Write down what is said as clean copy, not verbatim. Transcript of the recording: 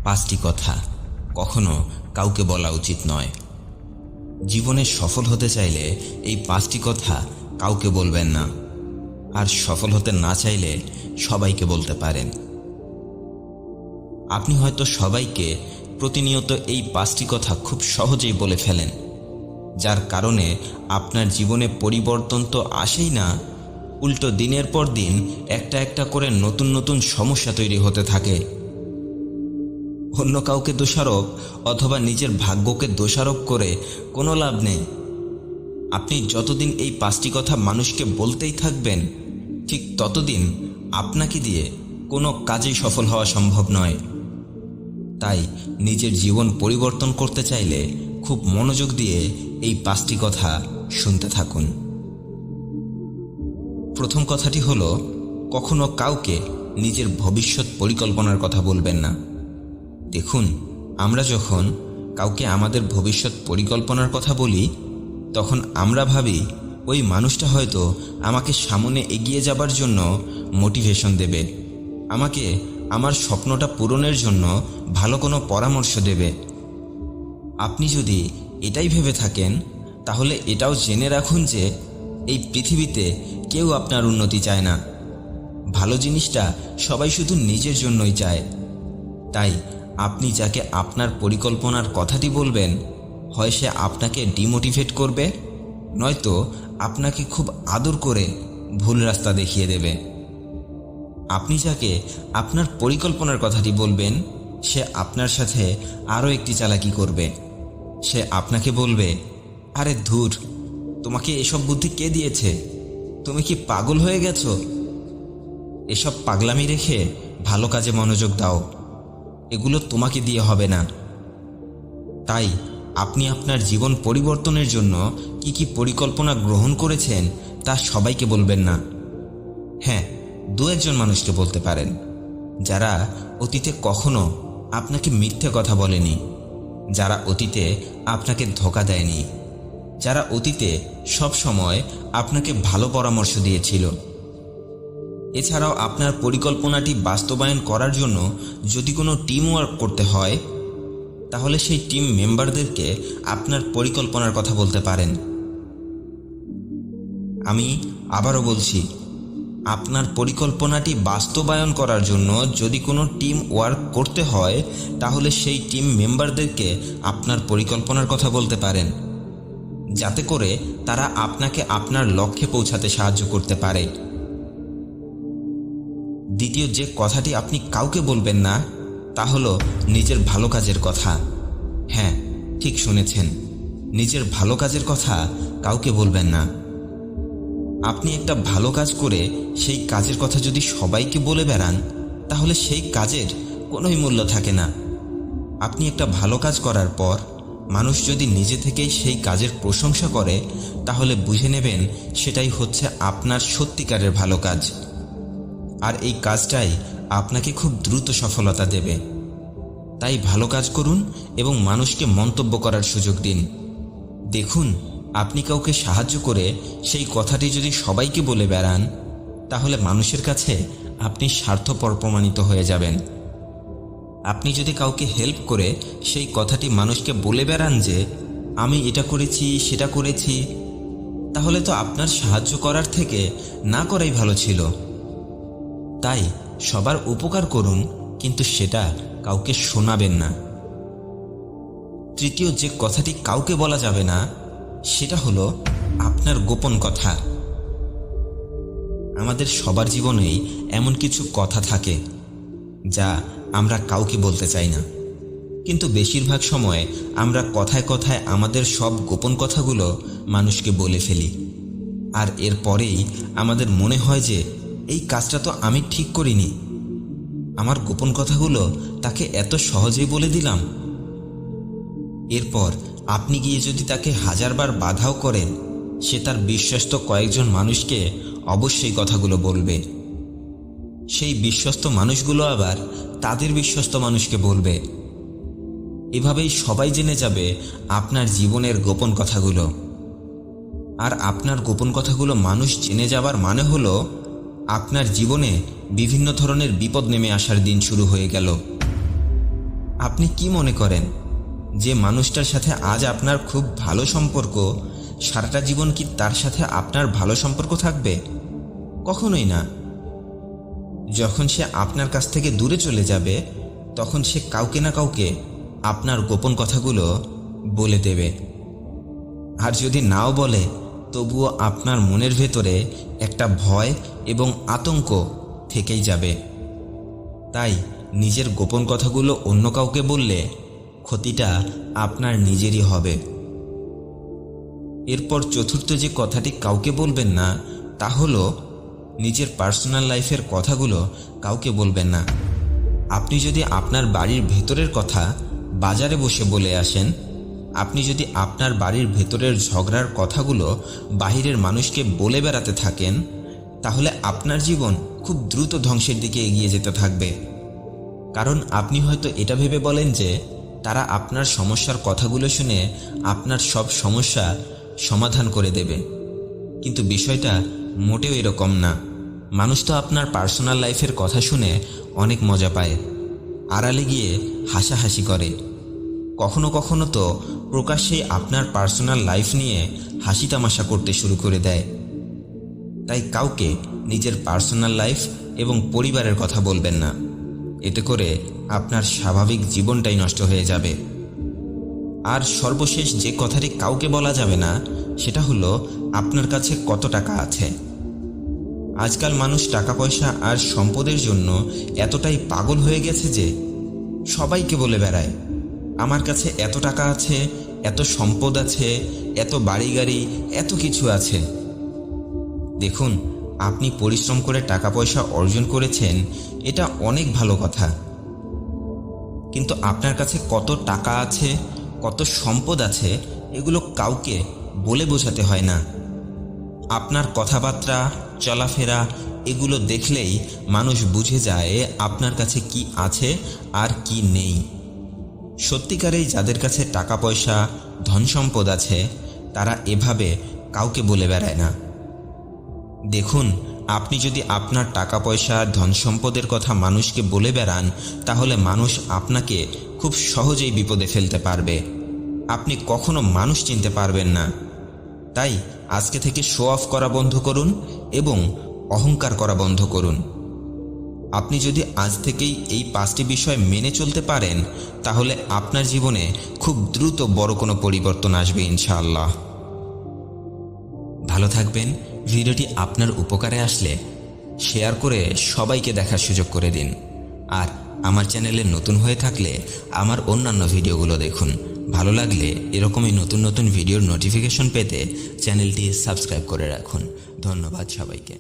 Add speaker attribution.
Speaker 1: 5টি কথা কখনো কাউকে বলা উচিত নয়। জীবনে সফল হতে চাইলে এই 5টি কথা কাউকে বলবেন না, আর সফল হতে না চাইলে সবাইকে বলতে পারেন। আপনি হয়তো সবাইকে প্রতিনিয়ত এই 5টি কথা খুব সহজেই বলে ফেলেন, যার কারণে আপনার জীবনে পরিবর্তন তো আসেই না, উল্টো দিনের পর দিন একটা একটা করে নতুন নতুন সমস্যা তৈরি হতে থাকে। অন্য কাউকে দোষারোপ অথবা নিজের ভাগ্যকে দোষারোপ করে কোনো লাভ নেই। আপনি যতদিন এই 5টি কথা মানুষকে বলতেই থাকবেন, ঠিক ততদিন আপনাকে দিয়ে কোনো কাজেই সফল হওয়া সম্ভব নয়। তাই নিজের জীবন পরিবর্তন করতে চাইলে খুব মনোযোগ দিয়ে এই 5টি কথা শুনতে থাকুন। প্রথম কথাটি হলো, কখনো কাউকে নিজের ভবিষ্যৎ পরিকল্পনার কথা বলবেন না। দেখুন, আমরা যখন কাউকে আমাদের ভবিষ্যৎ পরিকল্পনার কথা বলি, তখন আমরা ভাবি ওই মানুষটা হয়তো আমাকে সামনে এগিয়ে যাবার জন্য মোটিভেশন দেবে, আমাকে আমার স্বপ্নটা পূরণের জন্য ভালো কোনো পরামর্শ দেবে। আপনি যদি এটাই ভেবে থাকেন, তাহলে এটাও জেনে রাখুন যে এই পৃথিবীতে কেউ আপনার উন্নতি চায় না। ভালো জিনিসটা সবাই শুধু নিজের জন্যই চায়। তাই আপনি যাকে আপনার পরিকল্পনার কথাটি বলবেন, হয় সে আপনাকে ডিমোটিভেট করবে, নয়তো আপনাকে খুব আদর করে ভুল রাস্তা দেখিয়ে দেবে। আপনি যাকে আপনার পরিকল্পনার কথাটি বলবেন, সে আপনার সাথে আরও একটি চালাকি করবে। সে আপনাকে বলবে, আরে ধুর, তোমাকে এসব বুদ্ধি কে দিয়েছে? তুমি কি পাগল হয়ে গেছো? এসব পাগলামি রেখে ভালো কাজে মনোযোগ দাও, এগুলো তোমাকে দিয়ে হবে না। তাই আপনি আপনার জীবন পরিবর্তনের জন্য কি কি পরিকল্পনা গ্রহণ করেছেন তা সবাইকে বলবেন না। হ্যাঁ, 2-1জন মানুষকে বলতে পারেন, যারা অতীতে কখনো আপনাকে মিথ্যে কথা বলেনি, যারা অতীতে আপনাকে ধোঁকা দেয়নি, যারা অতীতে সব সময় আপনাকে ভালো পরামর্শ দিয়েছিল। এছাড়াও আপনার পরিকল্পনাটি বাস্তবায়ন করার জন্য যদি কোনো টিম ওয়ার্ক করতে হয়, তাহলে সেই টিম মেম্বারদেরকে আপনার পরিকল্পনার কথা বলতে পারেন। আমি আবারও বলছি, আপনার পরিকল্পনাটি বাস্তবায়ন করার জন্য যদি কোনো টিম ওয়ার্ক করতে হয়, তাহলে সেই টিম মেম্বারদেরকে আপনার পরিকল্পনার কথা বলতে পারেন, যাতে করে তারা আপনাকে আপনার লক্ষ্যে পৌঁছাতে সাহায্য করতে পারে। দ্বিতীয় যে কথাটি আপনি কাউকে বলবেন না, তা হলো নিজের ভালো কাজের কথা। হ্যাঁ, ঠিক শুনেছেন, নিজের ভালো কাজের কথা কাউকে বলবেন না। আপনি একটা ভালো কাজ করে সেই কাজের কথা যদি সবাইকে বলে বেড়ান, তাহলে সেই কাজের কোনোই মূল্য থাকে না। আপনি একটা ভালো কাজ করার পর মানুষ যদি নিজে থেকেই সেই কাজের প্রশংসা করে, তাহলে বুঝে নেবেন সেটাই হচ্ছে আপনার সত্যিকারের ভালো কাজ। আর এই কাজটাই আপনাকে খুব দ্রুত সফলতা দেবে। তাই ভালো কাজ করুন এবং মানুষকে মন্তব্য করার সুযোগ দিন। দেখুন, আপনি কাউকে সাহায্য করে সেই কথাটি যদি সবাইকে বলে বেড়ান, তাহলে মানুষের কাছে আপনি স্বার্থপর প্রমাণিত হয়ে যাবেন। আপনি যদি কাউকে হেল্প করে সেই কথাটি মানুষকে বলে বেড়ান যে আমি এটা করেছি সেটা করেছি, তাহলে তো আপনার সাহায্য করার থেকে না করাই ভালো ছিল। তাই সবার উপকার করুন, কিন্তু সেটা কাউকে শোনাবেন না। তৃতীয় যে কথাটি কাউকে বলা যাবে না, সেটা হলো আপনার গোপন কথা। আমাদের সবার জীবনেই এমন কিছু কথা থাকে যা আমরা কাউকে বলতে চাই না, কিন্তু বেশিরভাগ সময় আমরা কথায় কথায় আমাদের সব গোপন কথাগুলো মানুষকে বলে ফেলি। আর এরপরেই আমাদের মনে হয় যে এই কাজটা তো আমি ঠিক করিনি, আমার গোপন কথাগুলো তাকে এত সহজেই বলে দিলাম। এরপর আপনি গিয়ে যদি তাকে 1000বার বাধাও করেন, সে তার বিশ্বস্ত কয়েকজন মানুষকে অবশ্যই কথাগুলো বলবে। সেই বিশ্বস্ত মানুষগুলো আবার তাদের বিশ্বস্ত মানুষকে বলবে। এভাবেই সবাই জেনে যাবে আপনার জীবনের গোপন কথাগুলো। আর আপনার গোপন কথাগুলো মানুষ জেনে যাবার মানে হলো আপনার জীবনে বিভিন্ন ধরনের বিপদ নেমে আসার দিন শুরু হয়ে গেল। আপনি কি মনে করেন যে মানুষটার সাথে আজ আপনার খুব ভালো সম্পর্ক, সারাটা জীবন কি তার সাথে আপনার ভালো সম্পর্ক থাকবে? কখনোই না। যখন সে আপনার কাছ থেকে দূরে চলে যাবে, তখন সে কাউকে না কাউকে আপনার গোপন কথাগুলো বলে দেবে। আর যদি নাও বলে, তবুও আপনার মনের ভেতরে একটা ভয় এবং আতঙ্ক থেকেই যাবে। তাই নিজের গোপন কথাগুলো অন্য কাউকে বললে ক্ষতিটা আপনার নিজেরই হবে। এরপর চতুর্থ যে কথাটি কাউকে বলবেন না, তা হলো নিজের পার্সোনাল লাইফের কথাগুলো কাউকে বলবেন না। আপনি যদি আপনার বাড়ির ভেতরের কথা বাজারে বসে বলে আসেন, আপনি যদি আপনার বাড়ির ভেতরের ঝগড়ার কথাগুলো বাহিরের মানুষকে বলে বেড়াতে থাকেন, তাহলে আপনার জীবন খুব দ্রুত ধ্বংসের দিকে এগিয়ে যেতে থাকবে। কারণ আপনি হয়তো এটা ভেবে বলেন যে তারা আপনার সমস্যার কথাগুলো শুনে আপনার সব সমস্যা সমাধান করে দেবে, কিন্তু বিষয়টা মোটেও এরকম না। মানুষ তো আপনার পার্সোনাল লাইফের কথা শুনে অনেক মজা পায়, আড়ালে গিয়ে হাসাহাসি করে। কখনো কখনো তো প্রকাশ্যেই আপনার পার্সোনাল লাইফ নিয়ে হাসি তামাশা করতে শুরু করে দেয়। তাই কাউকে নিজের পার্সোনাল লাইফ এবং পরিবারের কথা বলবেন না, এতে করে আপনার স্বাভাবিক জীবনটাই নষ্ট হয়ে যাবে। আর সর্বশেষ যে কথাটি কাউকে বলা যাবে না, সেটা হলো আপনার কাছে কত টাকা আছে। আজকাল মানুষ টাকা পয়সা আর সম্পদের জন্য এতটাই পাগল হয়ে গেছে যে সবাইকে বলে বেড়ায়, আমার কাছে এত টাকা আছে, এত সম্পদ আছে, এত বাড়ি গাড়ি, এত কিছু আছে। দেখুন, আপনি পরিশ্রম করে টাকা পয়সা অর্জন করেছেন, এটা অনেক ভালো কথা, কিন্তু আপনার কাছে কত টাকা আছে, কত সম্পদ আছে, এগুলো কাউকে বলে বোঝাতে হয় না। আপনার কথাবার্তা, চলাফেরা এগুলো দেখলেই মানুষ বুঝে যায় আপনার কাছে কি আছে আর কি নেই। সত্যিকারেই যাদের কাছে টাকা পয়সা, ধন সম্পদ আছে, তারা এভাবে কাউকে বলে বেড়ায় না। দেখুন, আপনি যদি আপনার টাকা পয়সা, ধন সম্পদের কথা মানুষকে বলে বেড়ান, তাহলে মানুষ আপনাকে খুব সহজেই বিপদে ফেলতে পারবে। আপনি কখনো মানুষ চিনতে পারবেন না। তাই আজকে থেকে শো অফ করা বন্ধ করুন এবং অহংকার করা বন্ধ করুন। আপনি যদি আজ থেকেই এই 5টি বিষয় মেনে চলতে পারেন, তাহলে আপনার জীবনে খুব দ্রুত বড় কোনো পরিবর্তন আসবে ইনশাআল্লাহ। ভালো থাকবেন। ভিডিওটি আপনার উপকারে আসলে শেয়ার করে সবাইকে দেখার সুযোগ করে দিন। আর আমার চ্যানেলে নতুন হয়ে থাকলে আমার অন্যান্য ভিডিওগুলো দেখুন। ভালো লাগলে এরকমই নতুন নতুন ভিডিওর নোটিফিকেশন পেতে চ্যানেলটি সাবস্ক্রাইব করে রাখুন। ধন্যবাদ সবাইকে।